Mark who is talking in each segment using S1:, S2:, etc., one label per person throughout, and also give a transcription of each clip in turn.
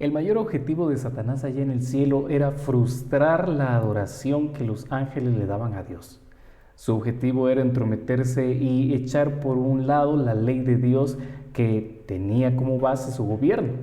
S1: El mayor objetivo de Satanás allá en el cielo era frustrar la adoración que los ángeles le daban a Dios. Su objetivo era entrometerse y echar por un lado la ley de Dios que tenía como base su gobierno.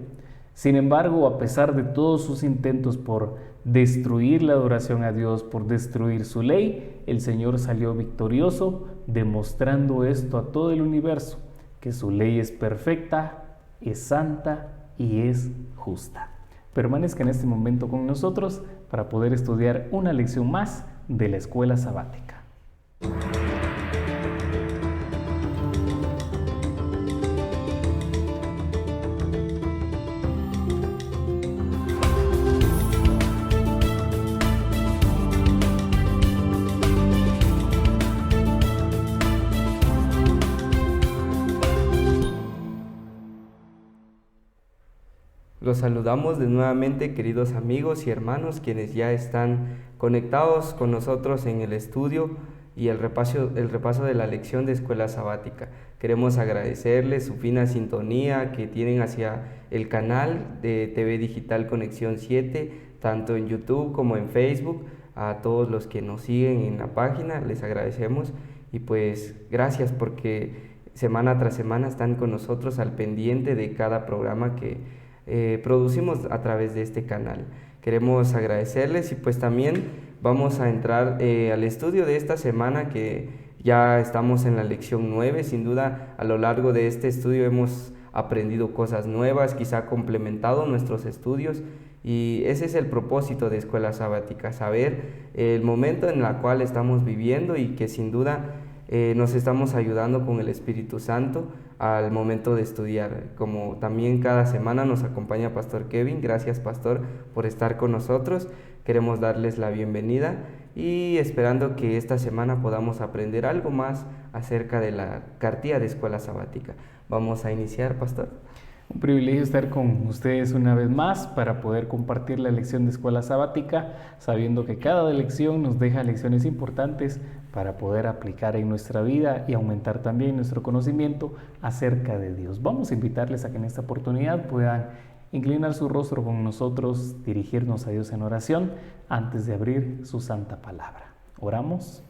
S1: Sin embargo, a pesar de todos sus intentos por destruir la adoración a Dios, por destruir su ley, el Señor salió victorioso, demostrando esto a todo el universo, que su ley es perfecta, es santa y es justa. Permanezca en este momento con nosotros para poder estudiar una lección más de la escuela sabática.
S2: Los saludamos de nuevamente, queridos amigos y hermanos, quienes ya están conectados con nosotros en el estudio y el repaso de la lección de escuela sabática. Queremos agradecerles su fina sintonía que tienen hacia el canal de TV Digital Conexión 7, tanto en YouTube como en Facebook. A todos los que nos siguen en la página, les agradecemos y pues gracias porque semana tras semana están con nosotros al pendiente de cada programa que producimos a través de este canal. Queremos agradecerles y pues también vamos a entrar al estudio de esta semana, que ya estamos en la lección 9. Sin duda, a lo largo de este estudio hemos aprendido cosas nuevas, quizá complementado nuestros estudios, y ese es el propósito de Escuela Sabática, saber el momento en el cual estamos viviendo y que sin duda nos estamos ayudando con el Espíritu Santo al momento de estudiar. Como también cada semana nos acompaña Pastor Kevin. Gracias, Pastor, por estar con nosotros. Queremos darles la bienvenida y esperando que esta semana podamos aprender algo más acerca de la cartilla de Escuela Sabática. Vamos a iniciar, Pastor.
S1: Un privilegio estar con ustedes una vez más para poder compartir la lección de escuela sabática, sabiendo que cada lección nos deja lecciones importantes para poder aplicar en nuestra vida y aumentar también nuestro conocimiento acerca de Dios. Vamos a invitarles a que en esta oportunidad puedan inclinar su rostro con nosotros, dirigirnos a Dios en oración antes de abrir su santa palabra. Oramos.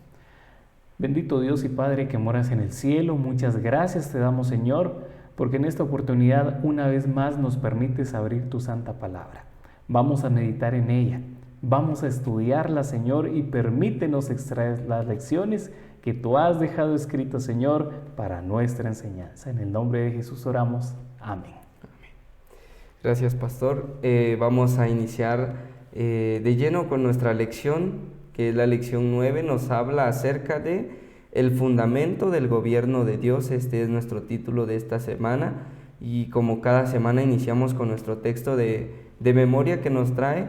S1: Bendito Dios y Padre que moras en el cielo, muchas gracias te damos, Señor, porque en esta oportunidad una vez más nos permites abrir tu santa palabra. Vamos a meditar en ella, vamos a estudiarla, Señor, y permítenos extraer las lecciones que tú has dejado escritas, Señor, para nuestra enseñanza. En el nombre de Jesús oramos. Amén.
S2: Gracias, Pastor. Vamos a iniciar de lleno con nuestra lección, que es la lección 9, nos habla acerca de el fundamento del gobierno de Dios. Este es nuestro título de esta semana y como cada semana iniciamos con nuestro texto de memoria que nos trae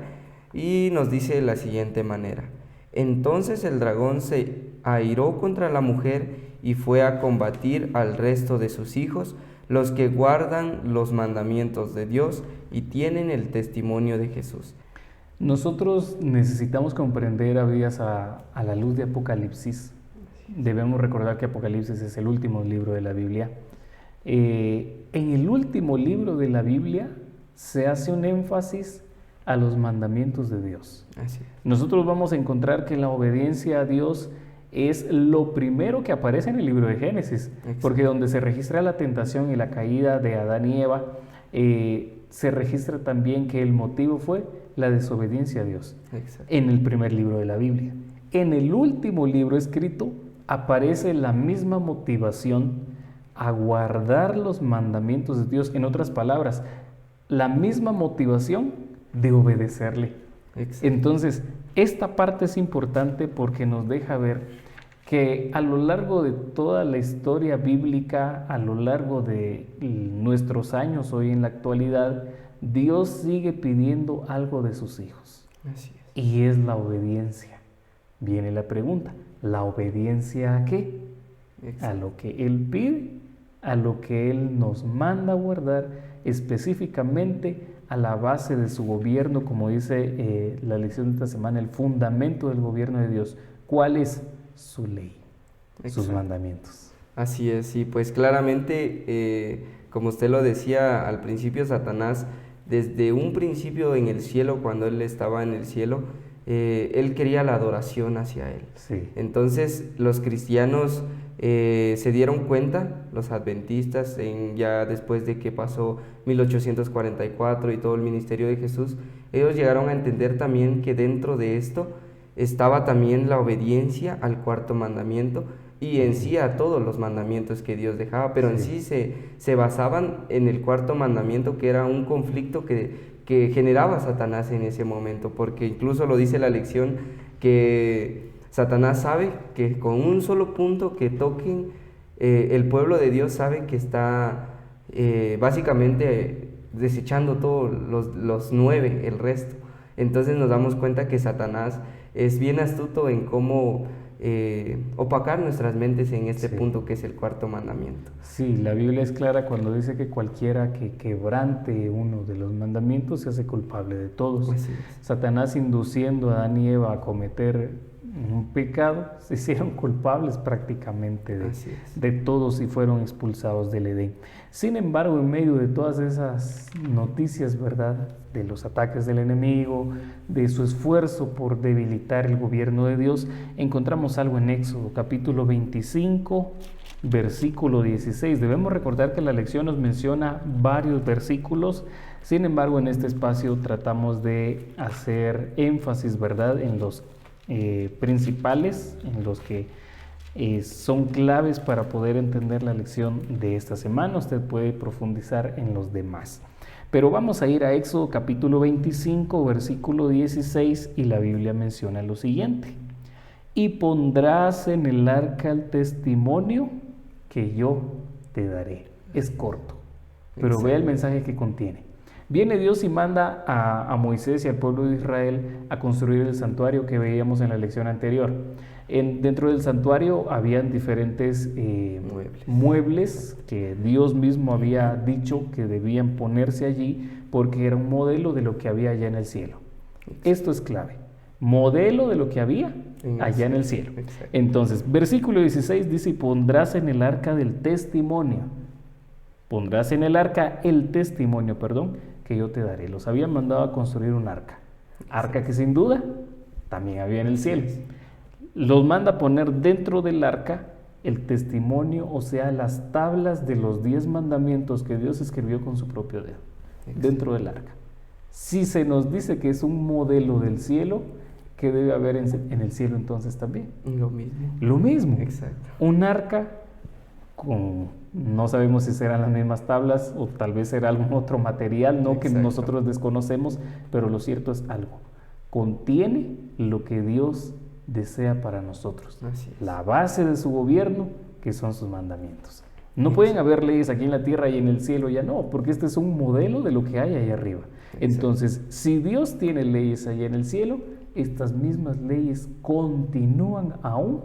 S2: y nos dice de la siguiente manera: entonces el dragón se airó contra la mujer y fue a combatir al resto de sus hijos, los que guardan los mandamientos de Dios y tienen el testimonio de Jesús.
S1: Nosotros necesitamos comprender a la luz de Apocalipsis. Debemos recordar que Apocalipsis es el último libro de la Biblia. En el último libro de la Biblia se hace un énfasis a los mandamientos de Dios.
S2: Así es.
S1: Nosotros vamos a encontrar que la obediencia a Dios es lo primero que aparece en el libro de Génesis. Exacto. Porque donde se registra la tentación y la caída de Adán y Eva, se registra también que el motivo fue la desobediencia a Dios. Exacto. En el primer libro de la Biblia. En el último libro escrito aparece la misma motivación a guardar los mandamientos de Dios. En otras palabras, la misma motivación de obedecerle. Exacto. Entonces, esta parte es importante porque nos deja ver que a lo largo de toda la historia bíblica, a lo largo de nuestros años hoy en la actualidad, Dios sigue pidiendo algo de sus hijos.
S2: Así es.
S1: Y es la obediencia. Viene la pregunta, ¿la obediencia a qué? Exacto. A lo que Él pide, a lo que Él nos manda a guardar, específicamente a la base de su gobierno, como dice la lección de esta semana, el fundamento del gobierno de Dios. ¿Cuál es? Su ley, exacto, sus mandamientos.
S2: Así es, y pues claramente, como usted lo decía al principio, Satanás desde un principio en el cielo, cuando Él estaba en el cielo, Él quería la adoración hacia Él.
S1: Sí.
S2: Entonces los cristianos se dieron cuenta, los adventistas, ya después de que pasó 1844 y todo el ministerio de Jesús, ellos llegaron a entender también que dentro de esto estaba también la obediencia al cuarto mandamiento y en sí a todos los mandamientos que Dios dejaba, pero en sí se basaban en el cuarto mandamiento, que era un conflicto que generaba Satanás en ese momento, porque incluso lo dice la lección que Satanás sabe que con un solo punto que toquen, el pueblo de Dios sabe que está básicamente desechando todos los 9, el resto. Entonces nos damos cuenta que Satanás es bien astuto en cómo opacar nuestras mentes en este punto que es el cuarto mandamiento.
S1: Sí, la Biblia es clara cuando dice que cualquiera que quebrante uno de los mandamientos se hace culpable de todos.
S2: Pues sí.
S1: Satanás induciendo a Adán y Eva a cometer un pecado, se hicieron culpables prácticamente de todos y fueron expulsados del Edén. Sin embargo, en medio de todas esas noticias, ¿verdad?, de los ataques del enemigo, de su esfuerzo por debilitar el gobierno de Dios, encontramos algo en Éxodo, capítulo 25, versículo 16. Debemos recordar que la lección nos menciona varios versículos, sin embargo, en este espacio tratamos de hacer énfasis, ¿verdad?, en los principales, en los que son claves para poder entender la lección de esta semana. Usted puede profundizar en los demás. Pero vamos a ir a Éxodo capítulo 25, versículo 16, y la Biblia menciona lo siguiente: y pondrás en el arca el testimonio que yo te daré. Es corto, pero vea el mensaje que contiene. Viene Dios y manda a Moisés y al pueblo de Israel a construir el santuario que veíamos en la lección anterior. Dentro del santuario habían diferentes muebles que Dios mismo había dicho que debían ponerse allí porque era un modelo de lo que había allá en el cielo. Esto es clave. Modelo de lo que había allá en el cielo. Entonces, versículo 16 dice: y pondrás en el arca del testimonio. Pondrás en el arca el testimonio, que yo te daré. Los habían mandado a construir un arca. Arca que sin duda también había en el cielo. Los manda a poner dentro del arca el testimonio, o sea, las tablas de los 10 mandamientos que Dios escribió con su propio dedo. Dentro del arca. Si se nos dice que es un modelo del cielo, ¿qué debe haber en el cielo entonces también?
S2: Lo mismo.
S1: Lo mismo.
S2: Exacto.
S1: Un arca no sabemos si serán las mismas tablas o tal vez será algún otro material, que nosotros desconocemos, pero lo cierto es algo. Contiene lo que Dios desea para nosotros. La base de su gobierno, que son sus mandamientos. No pueden haber leyes aquí en la tierra y en el cielo ya no, porque este es un modelo de lo que hay ahí arriba. Entonces, si Dios tiene leyes allá en el cielo, estas mismas leyes continúan aún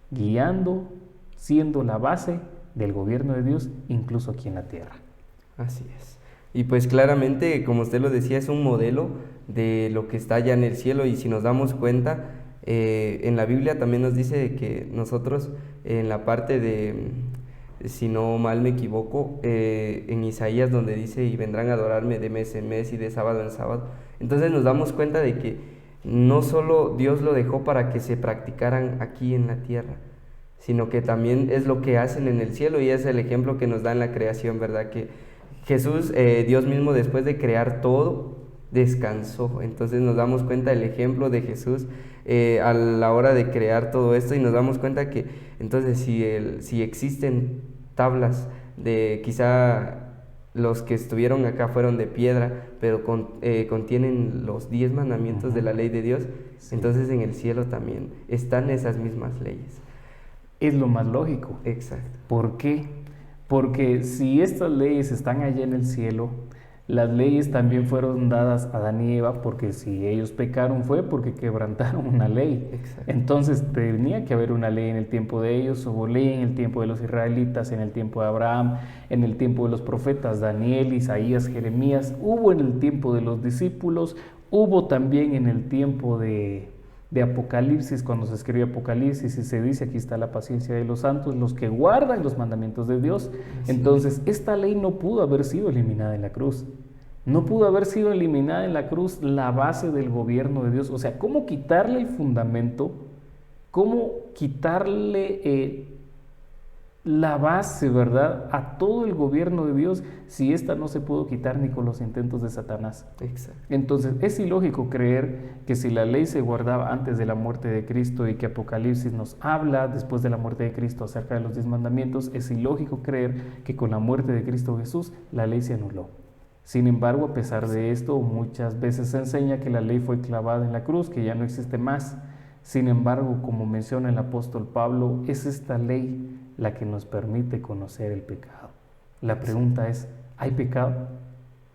S1: guiando, siendo la base del gobierno de Dios, incluso aquí en la tierra.
S2: Así es. Y pues claramente, como usted lo decía, es un modelo de lo que está allá en el cielo, y si nos damos cuenta, en la Biblia también nos dice que nosotros, en la parte de, si no mal me equivoco, en Isaías, donde dice: y vendrán a adorarme de mes en mes y de sábado en sábado. Entonces nos damos cuenta de que no solo Dios lo dejó para que se practicaran aquí en la tierra, sino que también es lo que hacen en el cielo, y es el ejemplo que nos da en la creación, ¿verdad? Que Jesús, Dios mismo, después de crear todo, descansó. Entonces nos damos cuenta del ejemplo de Jesús a la hora de crear todo esto, y nos damos cuenta que entonces si existen tablas de, quizá los que estuvieron acá fueron de piedra, pero contienen los 10 mandamientos de la ley de Dios, entonces en el cielo también están esas mismas leyes.
S1: Es lo más lógico.
S2: Exacto.
S1: ¿Por qué? Porque si estas leyes están allá en el cielo, las leyes también fueron dadas a Adán y Eva, porque si ellos pecaron fue porque quebrantaron una ley.
S2: Exacto.
S1: Entonces tenía que haber una ley en el tiempo de ellos, hubo ley en el tiempo de los israelitas, en el tiempo de Abraham, en el tiempo de los profetas Daniel, Isaías, Jeremías, hubo en el tiempo de los discípulos, hubo también en el tiempo de Apocalipsis, cuando se escribe Apocalipsis y se dice: aquí está la paciencia de los santos, los que guardan los mandamientos de Dios. Entonces esta ley no pudo haber sido eliminada en la cruz. No pudo haber sido eliminada en la cruz la base del gobierno de Dios. O sea, ¿cómo quitarle el fundamento? ¿Cómo quitarle la base, verdad, a todo el gobierno de Dios si esta no se pudo quitar ni con los intentos de Satanás?
S2: Exacto.
S1: Entonces, es ilógico creer que si la ley se guardaba antes de la muerte de Cristo y que Apocalipsis nos habla después de la muerte de Cristo acerca de los 10 mandamientos, es ilógico creer que con la muerte de Cristo Jesús la ley se anuló. Sin embargo, a pesar de esto, muchas veces se enseña que la ley fue clavada en la cruz, que ya no existe más. Sin embargo, como menciona el apóstol Pablo, es esta ley la que nos permite conocer el pecado. La pregunta es, ¿hay pecado?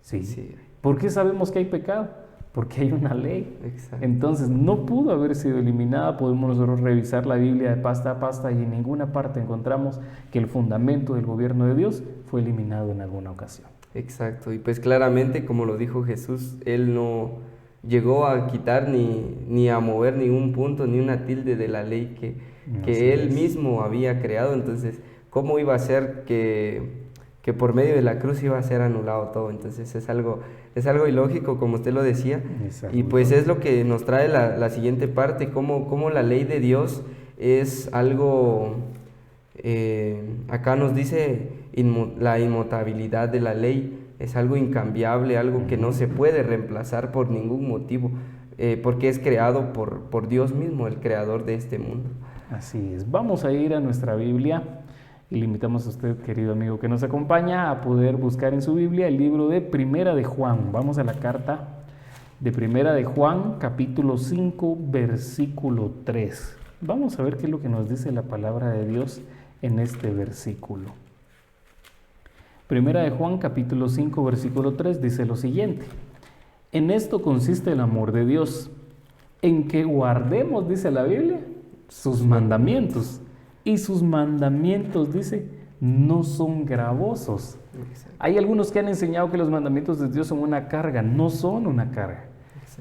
S1: Sí. ¿Por qué sabemos que hay pecado? Porque hay una ley.
S2: Exacto.
S1: Entonces, no pudo haber sido eliminada. Podemos nosotros revisar la Biblia de pasta a pasta y en ninguna parte encontramos que el fundamento del gobierno de Dios fue eliminado en alguna ocasión.
S2: Exacto, y pues claramente, como lo dijo Jesús, Él no llegó a quitar ni a mover ni un punto, ni una tilde de la ley que Él mismo había creado. Entonces, ¿cómo iba a ser que por medio de la cruz iba a ser anulado todo? Entonces es algo ilógico, como usted lo decía.
S1: Exacto.
S2: Y pues es lo que nos trae la siguiente parte, cómo la ley de Dios es algo, acá nos dice la inmutabilidad de la ley, es algo incambiable, algo que no se puede reemplazar por ningún motivo, porque es creado por Dios mismo, el creador de este mundo.
S1: Así es. Vamos a ir a nuestra Biblia y le invitamos a usted, querido amigo que nos acompaña, a poder buscar en su Biblia el libro de Primera de Juan. Vamos a la carta de Primera de Juan, capítulo 5, versículo 3. Vamos a ver qué es lo que nos dice la palabra de Dios en este versículo. Primera de Juan, capítulo 5, versículo 3, dice lo siguiente: en esto consiste el amor de Dios, en que guardemos, dice la Biblia, sus mandamientos. Y sus mandamientos, dice, no son gravosos. Hay algunos que han enseñado que los mandamientos de Dios son una carga. No son una carga.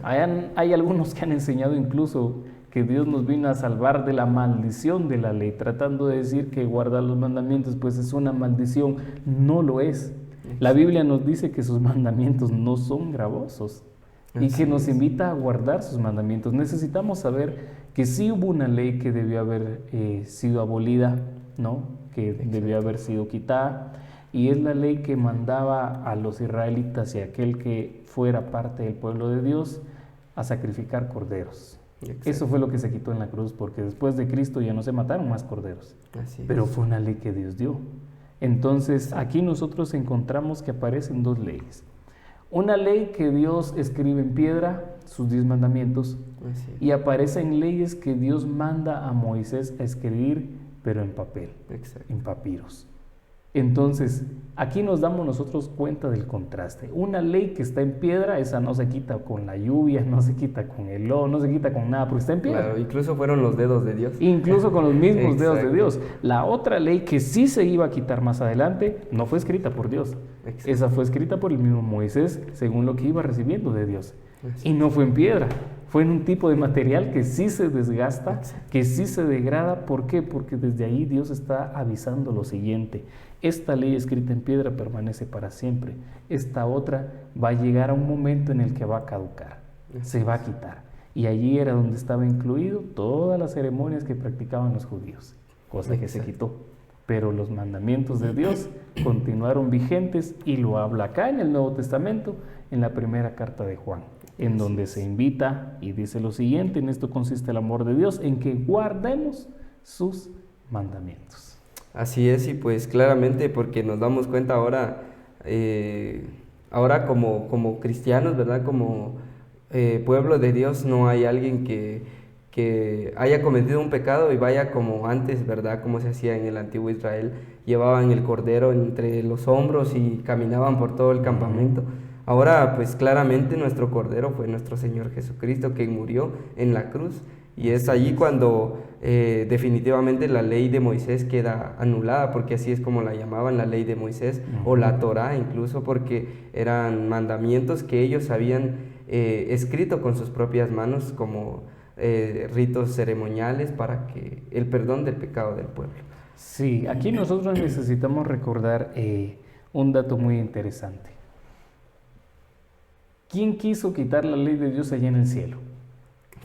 S1: Hay algunos que han enseñado incluso que Dios nos vino a salvar de la maldición de la ley, tratando de decir que guardar los mandamientos pues es una maldición. No lo es. La Biblia nos dice que sus mandamientos no son gravosos y que nos invita a guardar sus mandamientos. Necesitamos saber que sí hubo una ley que debió haber sido abolida, ¿no? Que debió haber sido quitada, y es la ley que mandaba a los israelitas y a aquel que fuera parte del pueblo de Dios a sacrificar corderos. Exacto. Eso fue lo que se quitó en la cruz, porque después de Cristo ya no se mataron más corderos. Pero fue una ley que Dios dio. Entonces aquí nosotros encontramos que aparecen dos leyes. Una ley que Dios escribe en piedra, sus 10 mandamientos, y aparecen leyes que Dios manda a Moisés a escribir, pero en papel, en papiros. Entonces, aquí nos damos nosotros cuenta del contraste. Una ley que está en piedra, esa no se quita con la lluvia, no se quita con el lodo, no se quita con nada, porque está en piedra.
S2: Claro, incluso fueron los dedos de Dios.
S1: Incluso con los mismos dedos de Dios. La otra ley que sí se iba a quitar más adelante, no fue escrita por Dios. Exacto. Esa fue escrita por el mismo Moisés, según lo que iba recibiendo de Dios. Y no fue en piedra, fue en un tipo de material que sí se desgasta, que sí se degrada. ¿Por qué? Porque desde ahí Dios está avisando lo siguiente: esta ley escrita en piedra permanece para siempre. Esta otra va a llegar a un momento en el que va a caducar, se va a quitar. Y allí era donde estaba incluido todas las ceremonias que practicaban los judíos, cosa que se quitó. Pero los mandamientos de Dios continuaron vigentes, y lo habla acá en el Nuevo Testamento, en la primera carta de Juan, en donde se invita y dice lo siguiente: en esto consiste el amor de Dios, en que guardemos sus mandamientos.
S2: Así es, y pues claramente, porque nos damos cuenta ahora como cristianos, ¿verdad? Como pueblo de Dios, no hay alguien que haya cometido un pecado y vaya como antes, ¿verdad? Como se hacía en el antiguo Israel, llevaban el cordero entre los hombros y caminaban por todo el campamento. Ahora, pues claramente nuestro cordero fue nuestro Señor Jesucristo, que murió en la cruz, y es allí cuando definitivamente la ley de Moisés queda anulada, porque así es como la llamaban, la ley de Moisés, o la Torá incluso, porque eran mandamientos que ellos habían escrito con sus propias manos como ritos ceremoniales para que el perdón del pecado del pueblo.
S1: Sí, aquí nosotros necesitamos recordar un dato muy interesante. ¿Quién quiso quitar la ley de Dios allá en el cielo?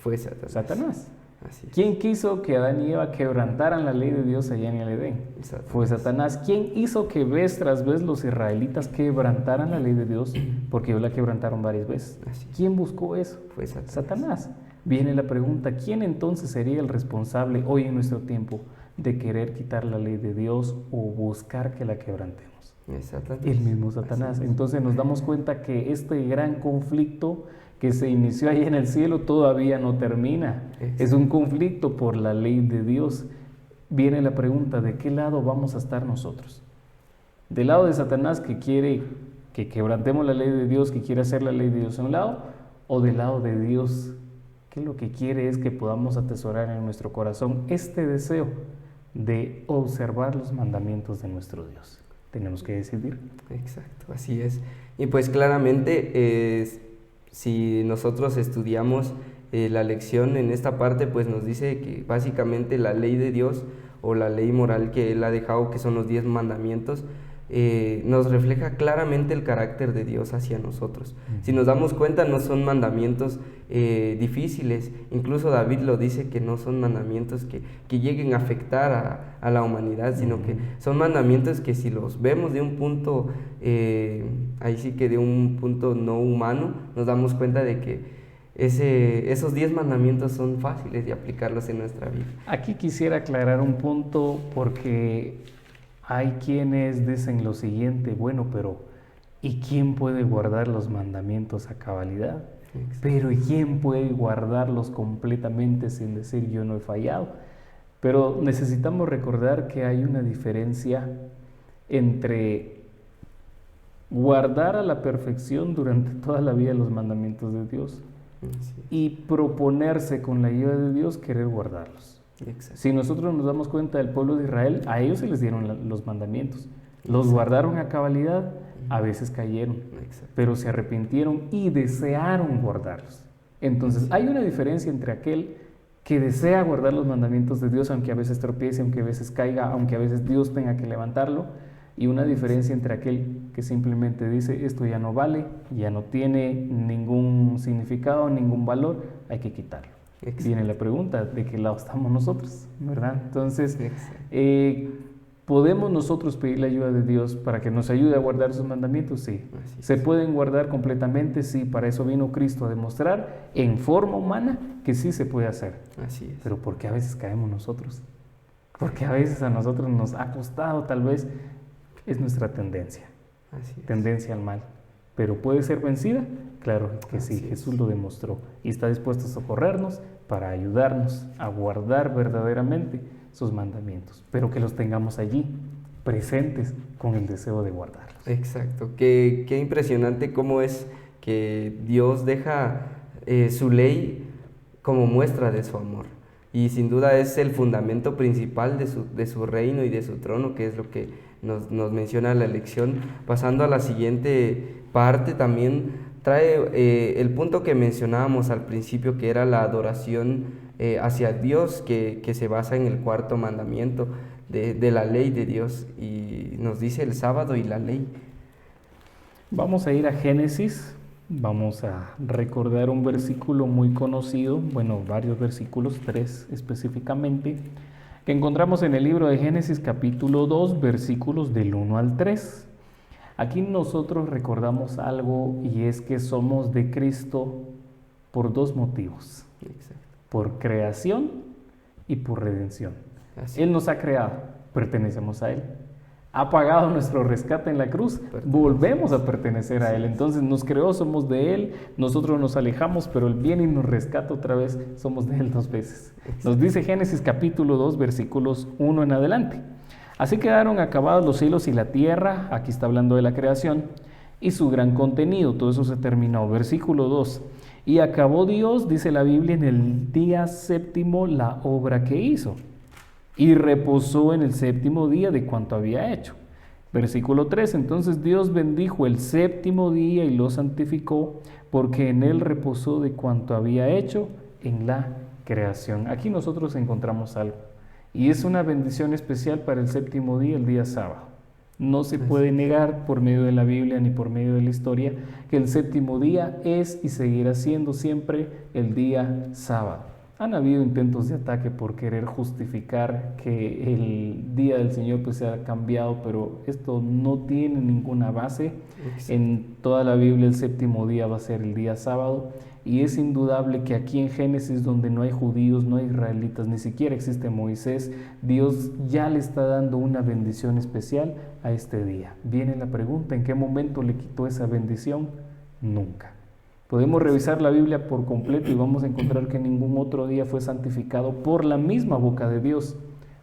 S2: Fue Satanás.
S1: Satanás.
S2: Así es.
S1: ¿Quién quiso que Adán y Eva quebrantaran la ley de Dios allá en el Edén? Fue Satanás. ¿Quién hizo que vez tras vez los israelitas quebrantaran la ley de Dios? Porque ellos la quebrantaron varias veces. ¿Quién buscó eso?
S2: Fue Satanás.
S1: Satanás. Viene la pregunta, ¿quién entonces sería el responsable hoy en nuestro tiempo de querer quitar la ley de Dios o buscar que la quebrantemos?
S2: Satanás.
S1: El mismo Satanás. Entonces nos damos cuenta que este gran conflicto que se inició ahí en el cielo todavía no termina. Es un conflicto por la ley de Dios. Viene la pregunta, ¿de qué lado vamos a estar nosotros? ¿Del lado de Satanás, que quiere que quebrantemos la ley de Dios, que quiere hacer la ley de Dios a un lado? ¿O del lado de Dios, que lo que quiere es que podamos atesorar en nuestro corazón este deseo de observar los mandamientos de nuestro Dios? Tenemos que decidir.
S2: Exacto, así es. Y pues claramente, si nosotros estudiamos la lección en esta parte, pues nos dice que básicamente la ley de Dios o la ley moral que Él ha dejado, que son los 10 mandamientos, nos refleja claramente el carácter de Dios hacia nosotros. Si nos damos cuenta, no son mandamientos difíciles. Incluso David lo dice, que no son mandamientos que lleguen a afectar a la humanidad, sino que son mandamientos que, si los vemos de un punto, ahí sí que de un punto no humano, nos damos cuenta de que esos 10 mandamientos son fáciles de aplicarlos en nuestra vida.
S1: Aquí quisiera aclarar un punto, porque hay quienes dicen lo siguiente: bueno, pero ¿y quién puede guardar los mandamientos a cabalidad? Exacto. Pero ¿y quién puede guardarlos completamente sin decir yo no he fallado? Pero necesitamos recordar que hay una diferencia entre guardar a la perfección durante toda la vida los mandamientos de Dios y proponerse con la ayuda de Dios querer guardarlos. Exacto. Si nosotros nos damos cuenta del pueblo de Israel, a ellos se les dieron los mandamientos, los guardaron a cabalidad, a veces cayeron, pero se arrepintieron y desearon guardarlos. Entonces hay una diferencia entre aquel que desea guardar los mandamientos de Dios, aunque a veces tropiece, aunque a veces caiga, aunque a veces Dios tenga que levantarlo, y una diferencia entre aquel que simplemente dice esto ya no vale, ya no tiene ningún significado, ningún valor, hay que quitarlo. Exacto. Viene la pregunta, ¿de qué lado estamos nosotros? ¿Verdad? Entonces, ¿podemos nosotros pedir la ayuda de Dios para que nos ayude a guardar sus mandamientos? Sí. ¿Se pueden guardar completamente? Sí. Para eso vino Cristo, a demostrar en forma humana que sí se puede hacer.
S2: Así es.
S1: Pero ¿por qué a veces caemos nosotros? Porque a veces a nosotros nos ha costado, tal vez es nuestra tendencia.
S2: Así es.
S1: Tendencia al mal. ¿Pero puede ser vencida? Claro que sí, Jesús lo demostró y está dispuesto a socorrernos para ayudarnos a guardar verdaderamente sus mandamientos, pero que los tengamos allí, presentes, con el deseo de guardarlos.
S2: Exacto, qué impresionante cómo es que Dios deja su ley como muestra de su amor, y sin duda es el fundamento principal de su reino y de su trono, que es lo que nos menciona la lección. Pasando a la siguiente parte, también trae el punto que mencionábamos al principio, que era la adoración hacia Dios, que se basa en el 4.º mandamiento de la ley de Dios, y nos dice el sábado y la ley.
S1: Vamos a ir a Génesis, vamos a recordar un versículo muy conocido, bueno, varios versículos, 3 específicamente, que encontramos en el libro de Génesis capítulo 2, versículos del 1 al 3. Aquí nosotros recordamos algo, y es que somos de Cristo por 2 motivos. Exacto. Por creación y por redención. Así. Él nos ha creado, pertenecemos a Él. Ha pagado nuestro rescate en la cruz, volvemos a pertenecer a Él. Entonces nos creó, somos de Él, nosotros nos alejamos, pero Él viene y nos rescata otra vez, somos de Él 2 veces. Exacto. Nos dice Génesis capítulo 2, versículos 1 en adelante. Así quedaron acabados los cielos y la tierra, aquí está hablando de la creación, y su gran contenido, todo eso se terminó. Versículo 2, y acabó Dios, dice la Biblia, en el día 7º la obra que hizo, y reposó en el 7º día de cuanto había hecho. Versículo 3, entonces Dios bendijo el 7º día y lo santificó, porque en él reposó de cuanto había hecho en la creación. Aquí nosotros encontramos algo. Y es una bendición especial para el 7º día, el día sábado. No se puede negar por medio de la Biblia ni por medio de la historia que el séptimo día es y seguirá siendo siempre el día sábado. Han habido intentos de ataque por querer justificar que el día del Señor pues se ha cambiado, pero esto no tiene ninguna base. En toda la Biblia el séptimo día va a ser el día sábado, y es indudable que aquí en Génesis, donde no hay judíos, no hay israelitas, ni siquiera existe Moisés, Dios ya le está dando una bendición especial a este día. Viene la pregunta, ¿en qué momento le quitó esa bendición? Nunca. Podemos revisar la Biblia por completo y vamos a encontrar que ningún otro día fue santificado por la misma boca de Dios,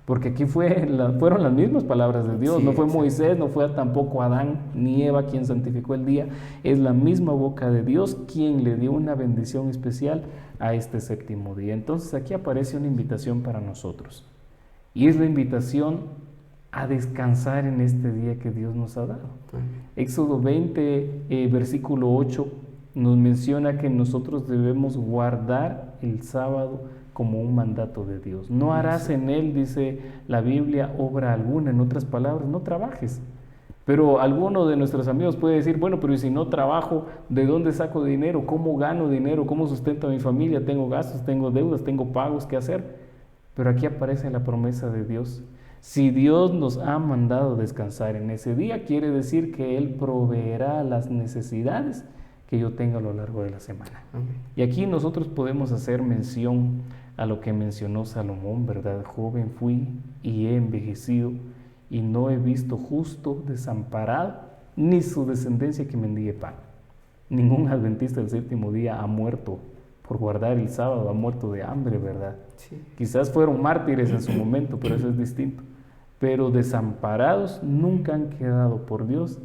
S1: porque aquí fueron las mismas palabras de Dios. No fue Moisés, no fue tampoco Adán ni Eva quien santificó el día, es la misma boca de Dios quien le dio una bendición especial a este séptimo día. Entonces aquí aparece una invitación para nosotros, y es la invitación a descansar en este día que Dios nos ha dado. Éxodo 20, versículo 8, nos menciona que nosotros debemos guardar el sábado como un mandato de Dios. No harás en él, dice la Biblia, obra alguna. En otras palabras, no trabajes. Pero alguno de nuestros amigos puede decir, bueno, pero si no trabajo, ¿de dónde saco dinero? ¿Cómo gano dinero? ¿Cómo sustento a mi familia? Tengo gastos, tengo deudas, tengo pagos, ¿qué hacer? Pero aquí aparece la promesa de Dios. Si Dios nos ha mandado descansar en ese día, quiere decir que Él proveerá las necesidades que yo tenga a lo largo de la semana. Y aquí nosotros podemos hacer mención a lo que mencionó Salomón, ¿verdad? Joven fui y he envejecido, y no he visto justo desamparado, ni su descendencia que mendigue pan. Ningún adventista del séptimo día ha muerto por guardar el sábado, ha muerto de hambre, ¿verdad? Sí. Quizás fueron mártires en su momento, pero eso es distinto. Pero desamparados nunca han quedado por Dios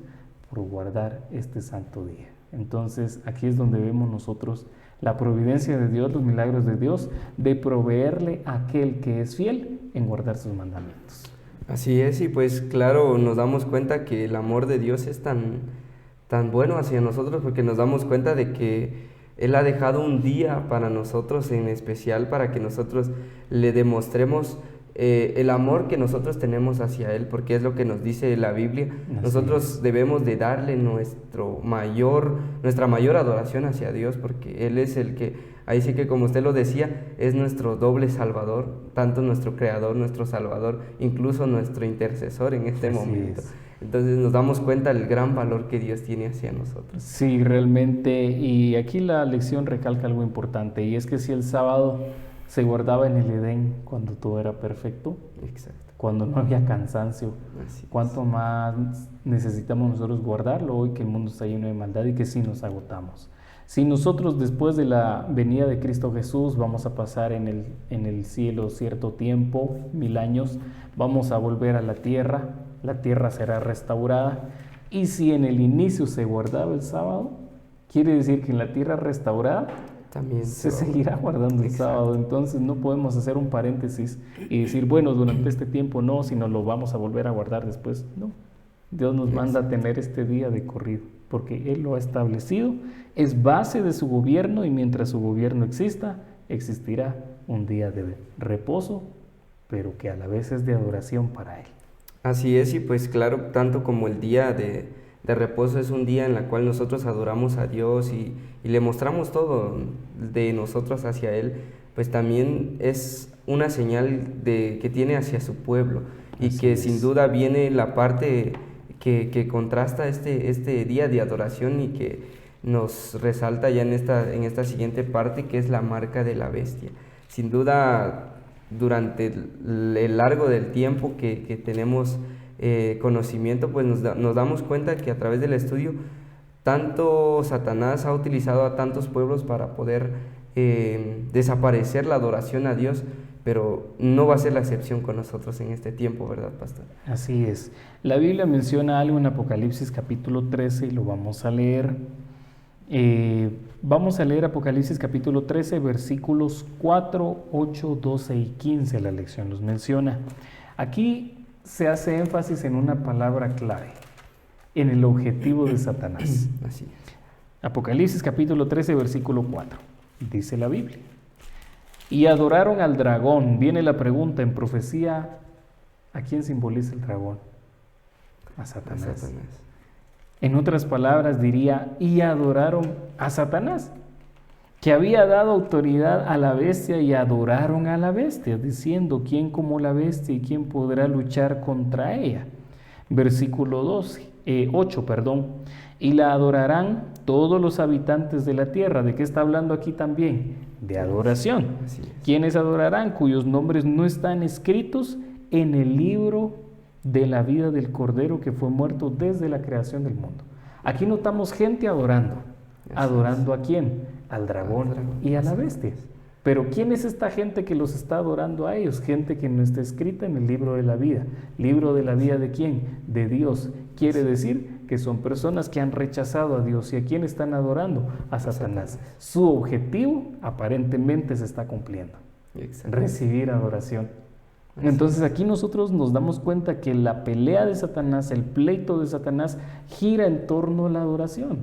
S1: por guardar este santo día. Entonces aquí es donde vemos nosotros la providencia de Dios, los milagros de Dios, de proveerle a aquel que es fiel en guardar sus mandamientos.
S2: Así es, y pues claro, nos damos cuenta que el amor de Dios es tan bueno hacia nosotros, porque nos damos cuenta de que Él ha dejado un día para nosotros en especial, para que nosotros le demostremos el amor que nosotros tenemos hacia Él, porque es lo que nos dice la Biblia. Nosotros debemos de darle nuestra mayor adoración hacia Dios, porque Él es el que, ahí sí que como usted lo decía, es nuestro doble Salvador, tanto nuestro Creador, nuestro Salvador, incluso nuestro intercesor en este momento. Entonces nos damos cuenta del gran valor que Dios tiene hacia nosotros.
S1: Sí, realmente, y aquí la lección recalca algo importante, y es que si el sábado se guardaba en el Edén cuando todo era perfecto, cuando no había cansancio, ¿cuánto más necesitamos nosotros guardarlo hoy que el mundo está lleno de maldad y que sí nos agotamos? Si nosotros después de la venida de Cristo Jesús vamos a pasar en el cielo cierto tiempo, 1000 años, vamos a volver a la tierra será restaurada, y si en el inicio se guardaba el sábado, quiere decir que en la tierra restaurada también se seguirá guardando el sábado. Entonces no podemos hacer un paréntesis y decir, bueno, durante este tiempo no, sino lo vamos a volver a guardar después. No, Dios nos manda a tener este día de corrido, porque Él lo ha establecido, es base de su gobierno, y mientras su gobierno exista, existirá un día de reposo, pero que a la vez es de adoración para Él.
S2: Así es, y pues claro, tanto como el día de reposo es un día en el cual nosotros adoramos a Dios y le mostramos todo de nosotros hacia Él, pues también es una señal que tiene hacia su pueblo, y así que sin duda viene la parte que contrasta este día de adoración y que nos resalta ya en esta siguiente parte, que es la marca de la bestia. Sin duda, durante el largo del tiempo que tenemos conocimiento, pues nos damos cuenta que a través del estudio, tanto Satanás ha utilizado a tantos pueblos para poder desaparecer la adoración a Dios, pero no va a ser la excepción con nosotros en este tiempo, ¿verdad, pastor?
S1: Así es. La Biblia menciona algo en Apocalipsis capítulo 13 y lo vamos a leer. Vamos a leer Apocalipsis capítulo 13, versículos 4, 8, 12 y 15, la lección los menciona. Aquí se hace énfasis en una palabra clave, en el objetivo de Satanás.
S2: Así es.
S1: Apocalipsis capítulo 13, versículo 4, dice la Biblia. Y adoraron al dragón. Viene la pregunta en profecía, ¿a quién simboliza el dragón? a
S2: a
S1: Satanás.
S2: Satanás.
S1: En otras palabras diría, y adoraron a Satanás, que había dado autoridad a la bestia y adoraron a la bestia, diciendo, ¿quién como la bestia y quién podrá luchar contra ella? Versículo 8, y la adorarán todos los habitantes de la tierra. ¿De qué está hablando aquí también? De adoración.
S2: Así es.
S1: ¿Quiénes adorarán? Cuyos nombres no están escritos en el libro de la vida del Cordero que fue muerto desde la creación del mundo. Aquí notamos gente adorando. ¿Adorando a quién? Al dragón y a la bestia. Pero ¿quién es esta gente que los está adorando a ellos? Gente que no está escrita en el libro de la vida. ¿Libro de la vida de quién? De Dios. Quiere decir que son personas que han rechazado a Dios. ¿Y a quién están adorando? A Satanás. Su objetivo aparentemente se está cumpliendo. Recibir adoración. Entonces aquí nosotros nos damos cuenta que la pelea de Satanás, el pleito de Satanás, gira en torno a la adoración.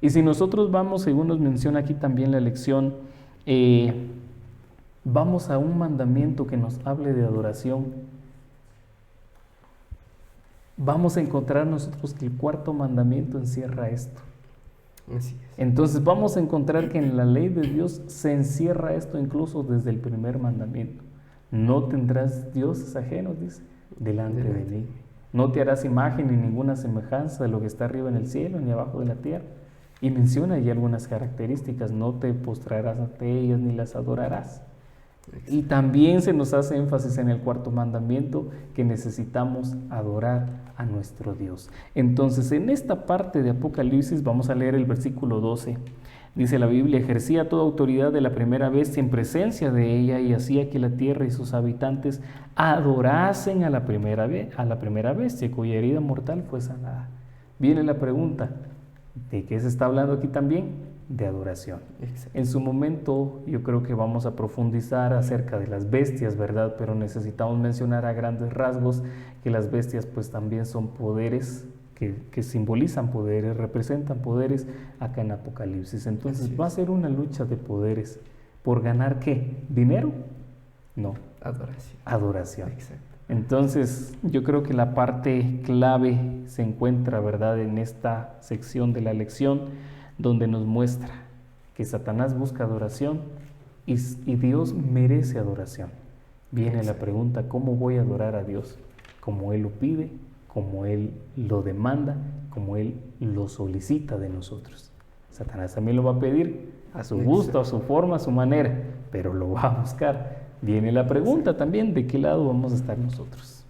S1: Y si nosotros vamos, según nos menciona aquí también la lección, vamos a un mandamiento que nos hable de adoración, vamos a encontrar nosotros que el cuarto mandamiento encierra esto.
S2: Así es.
S1: Entonces vamos a encontrar que en la ley de Dios se encierra esto incluso desde el primer mandamiento. No tendrás dioses ajenos, dice, delante de mí. No te harás imagen ni ninguna semejanza de lo que está arriba en el cielo ni abajo de la tierra. Y menciona ahí algunas características, no te postrarás ante ellas ni las adorarás. Y también se nos hace énfasis en el cuarto mandamiento que necesitamos adorar a nuestro Dios. Entonces, en esta parte de Apocalipsis vamos a leer el versículo 12. Dice la Biblia, ejercía toda autoridad de la primera bestia en presencia de ella y hacía que la tierra y sus habitantes adorasen a la primera bestia cuya herida mortal fue sanada. Viene la pregunta, ¿de qué se está hablando aquí también? De adoración. En su momento yo creo que vamos a profundizar acerca de las bestias, ¿verdad? Pero necesitamos mencionar a grandes rasgos que las bestias pues también son poderes que simbolizan poderes, representan poderes acá en Apocalipsis. Entonces va a ser una lucha de poderes. ¿Por ganar qué? ¿Dinero? No. Adoración.
S2: Exacto.
S1: Entonces yo creo que la parte clave se encuentra, ¿verdad?, en esta sección de la lección donde nos muestra que Satanás busca adoración y Dios merece adoración. Viene la pregunta, ¿cómo voy a adorar a Dios? Como Él lo pide, como Él lo demanda, como Él lo solicita de nosotros. Satanás también lo va a pedir a su gusto, a su forma, a su manera, pero lo va a buscar. Viene la pregunta también, ¿de qué lado vamos a estar nosotros?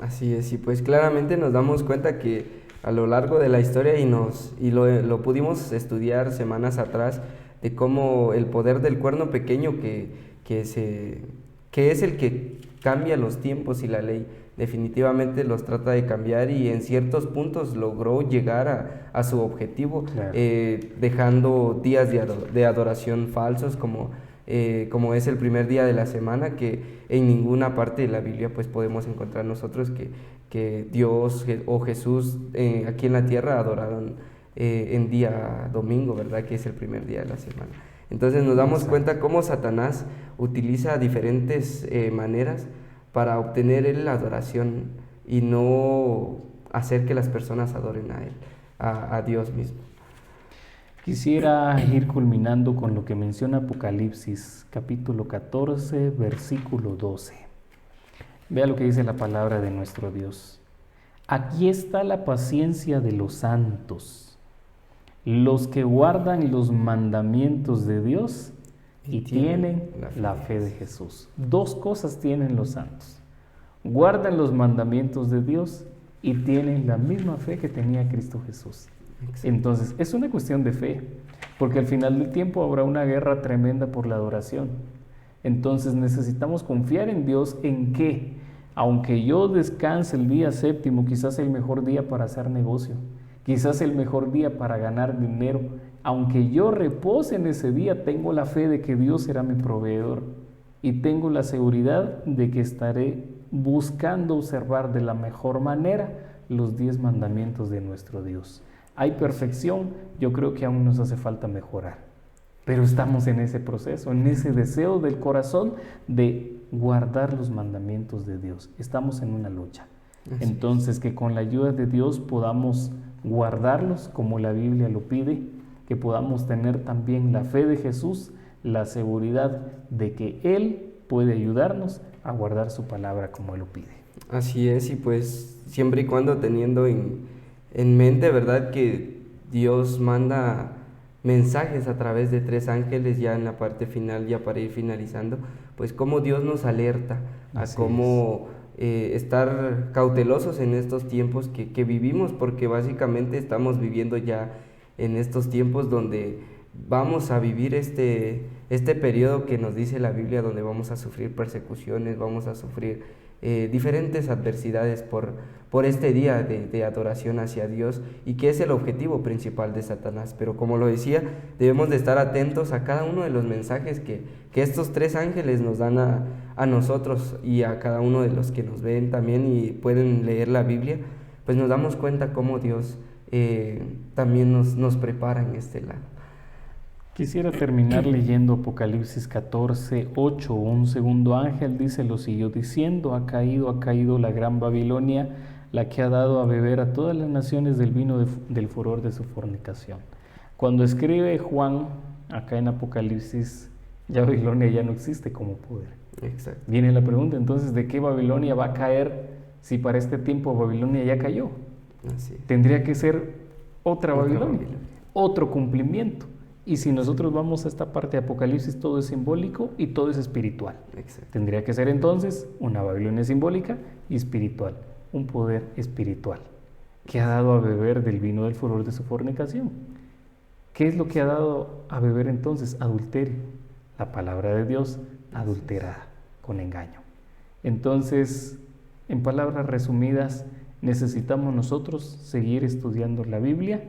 S2: Así es, y pues claramente nos damos cuenta que a lo largo de la historia y lo pudimos estudiar semanas atrás, de cómo el poder del cuerno pequeño que es el que cambia los tiempos y la ley, definitivamente los trata de cambiar y en ciertos puntos logró llegar a su objetivo, claro. Dejando días de adoración falsos como es el primer día de la semana, que en ninguna parte de la Biblia pues podemos encontrar nosotros que Dios o Jesús aquí en la tierra adoraron en día domingo, ¿verdad? Que es el primer día de la semana. Entonces nos damos cuenta cómo Satanás utiliza diferentes maneras para obtener la adoración y no hacer que las personas adoren a Él, a Dios mismo.
S1: Quisiera ir culminando con lo que menciona Apocalipsis, capítulo 14, versículo 12. Vea lo que dice la palabra de nuestro Dios. Aquí está la paciencia de los santos, los que guardan los mandamientos de Dios y tienen la fe de Jesús. Dos cosas tienen los santos. Guardan los mandamientos de Dios y tienen la misma fe que tenía Cristo Jesús. Entonces, es una cuestión de fe, porque al final del tiempo habrá una guerra tremenda por la adoración. Entonces necesitamos confiar en Dios en que, aunque yo descanse el día séptimo, quizás el mejor día para hacer negocio, quizás el mejor día para ganar dinero, aunque yo repose en ese día, tengo la fe de que Dios será mi proveedor y tengo la seguridad de que estaré buscando observar de la mejor manera los 10 mandamientos de nuestro Dios. ¿Hay perfección? Yo creo que aún nos hace falta mejorar, pero estamos en ese proceso, en ese deseo del corazón de guardar los mandamientos de Dios. Estamos en una lucha.
S2: Así
S1: Entonces, que con la ayuda de Dios podamos guardarlos como la Biblia lo pide, que podamos tener también la fe de Jesús, la seguridad de que Él puede ayudarnos a guardar su palabra como Él lo pide.
S2: Así es, y pues siempre y cuando teniendo en mente, ¿verdad? Que Dios manda mensajes a través de 3 ángeles ya en la parte final, ya para ir finalizando, pues cómo Dios nos alerta a
S1: Así
S2: cómo estar cautelosos en estos tiempos que vivimos, porque básicamente estamos viviendo ya en estos tiempos donde vamos a vivir este periodo que nos dice la Biblia, donde vamos a sufrir persecuciones, vamos a sufrir diferentes adversidades por este día de adoración hacia Dios, y que es el objetivo principal de Satanás. Pero como lo decía, debemos de estar atentos a cada uno de los mensajes que estos 3 ángeles nos dan a nosotros, y a cada uno de los que nos ven también y pueden leer la Biblia, pues nos damos cuenta cómo Dios también nos prepara en este lado.
S1: Quisiera terminar leyendo Apocalipsis 14, 8. Un segundo ángel dice, lo siguió diciendo, ha caído la gran Babilonia, la que ha dado a beber a todas las naciones del vino del furor de su fornicación. Cuando escribe Juan, acá en Apocalipsis, ya Babilonia ya no existe como poder.
S2: Exacto.
S1: Viene la pregunta, entonces, ¿de qué Babilonia va a caer si para este tiempo Babilonia ya cayó?
S2: Así es.
S1: Tendría que ser otra Babilonia,
S2: Babilonia.
S1: otro cumplimiento. Y si nosotros vamos a esta parte de Apocalipsis, todo es simbólico y todo es espiritual.
S2: Exacto.
S1: Tendría que ser entonces una Babilonia simbólica y espiritual, un poder espiritual que ha dado a beber del vino del furor de su fornicación. ¿Qué es lo que ha dado a beber entonces? Adulterio, la palabra de Dios adulterada con engaño. Entonces, en palabras resumidas, necesitamos nosotros seguir estudiando la Biblia,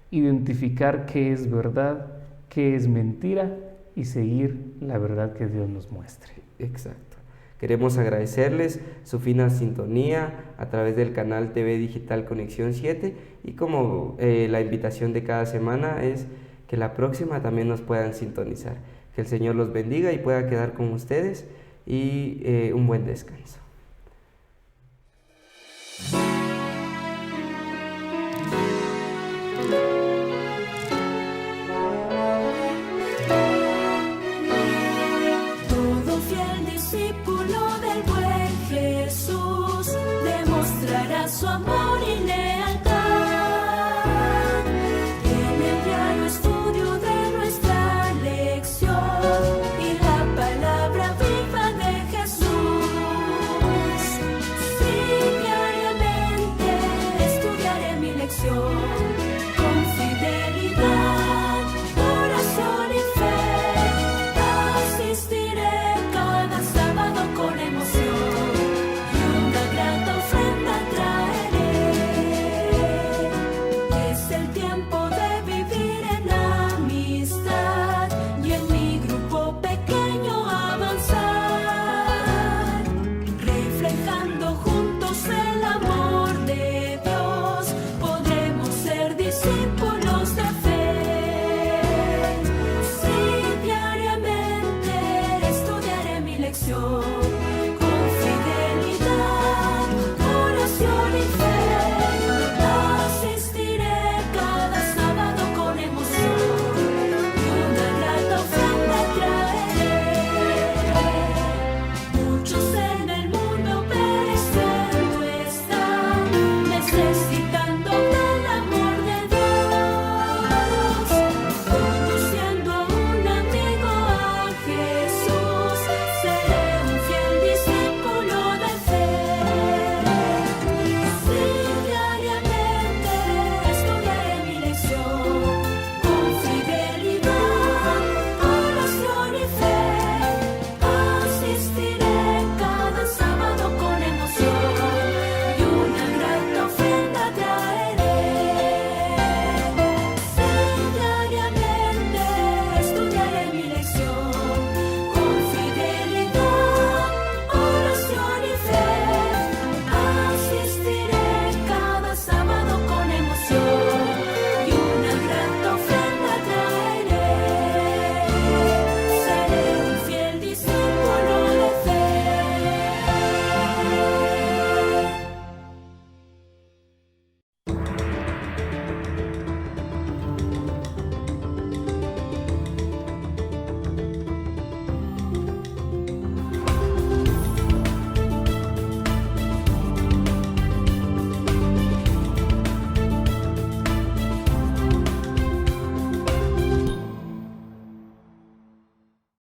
S1: identificar qué es verdad, qué es mentira y seguir la verdad que Dios nos muestre.
S2: Exacto. Queremos agradecerles su fina sintonía a través del canal TV Digital Conexión 7, y como la invitación de cada semana es que la próxima también nos puedan sintonizar. Que el Señor los bendiga y pueda quedar con ustedes, y un buen descanso.